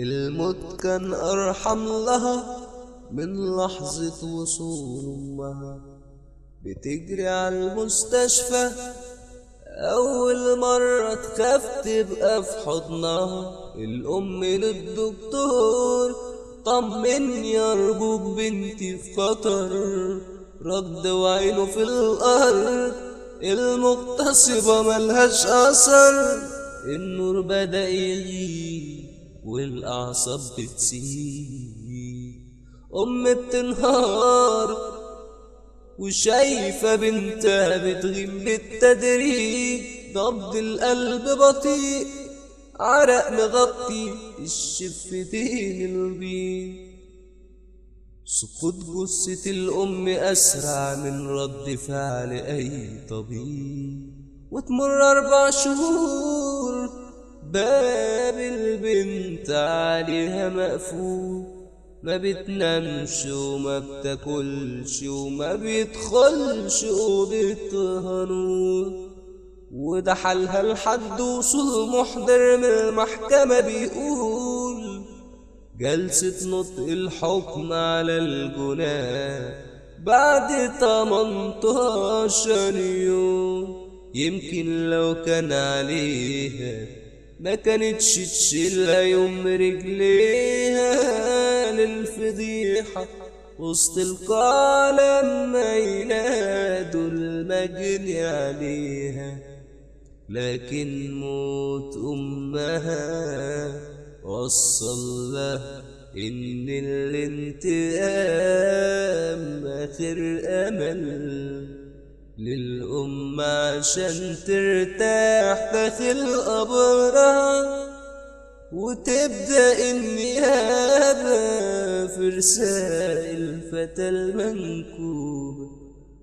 الموت كان أرحم لها من لحظة وصول أمها. بتجري على المستشفى أول مرة تخاف تبقى في حضنها. الأم للدكتور طمني أرجوك بنتي في خطر. رد وعينه في الأرض المغتصبة ملهاش أثر. النور بدأ يغيب والأعصاب بتسيب. أم بتنهار وشايفة بنتها بتغيب بالتدريج. نبض القلب بطيء، عرق مغطي الشفتين البيض. سقوط جثة الأم أسرع من رد فعل أي طبيب. وتمر 4 شهور باب البنت عليها مقفول. ما بتنامش وما بتاكلش وما بيدخلش اوضتها نور. وده حالها لحد وصول محضر من المحكمة بيقول جلسة نطق الحكم على الجناه بعد 18 يوم. يمكن لو كان عليها ما كانتش تشيلها يوم رجليها للفضيحة وسط القاعة لما ينادوا المجني عليها. لكن موت أمها وصل لها إن الانتقام آخر أمل للأم عشان ترتاح داخل قبرها. وتبدأ النيابة في رسائل الفتى المنكوبة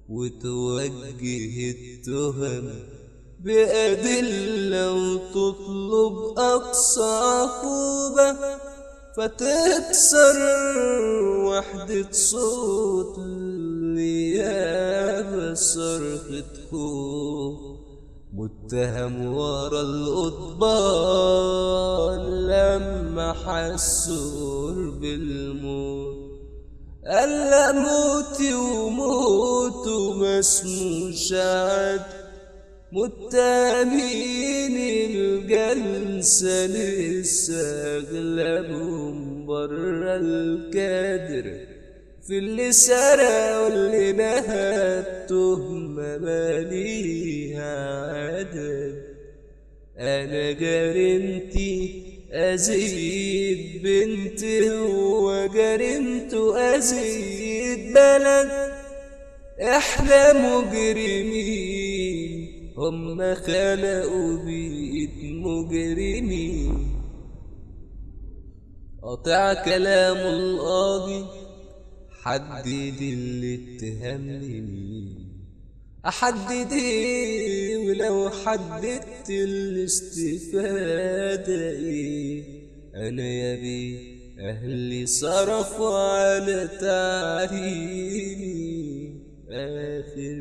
وتوجه التهم بأدلة وتطلب أقصى عقوبة. فتكسر وحدة صوت النيابة صرخة خوف. متهم ورا القضبان لما حسوا بالموت قال لا موتي وموته ما اسموش عاد. متهمين الجلسة لسه أغلبهم برا الكادر في اللي سرق واللي نهى التهمة ماليها عدد. أنا جريمتي أزيد بنتي وجريمته أزيد بلد. إحنا مجرمين هم خلقوا بيت مجرمين. قطع كلام القاضي حدد اللي اتهمني مين. أحدد ايه ولو حددت الاستفادة ايه. أنا يا بيه أهلي صرفوا على تعليمي آخر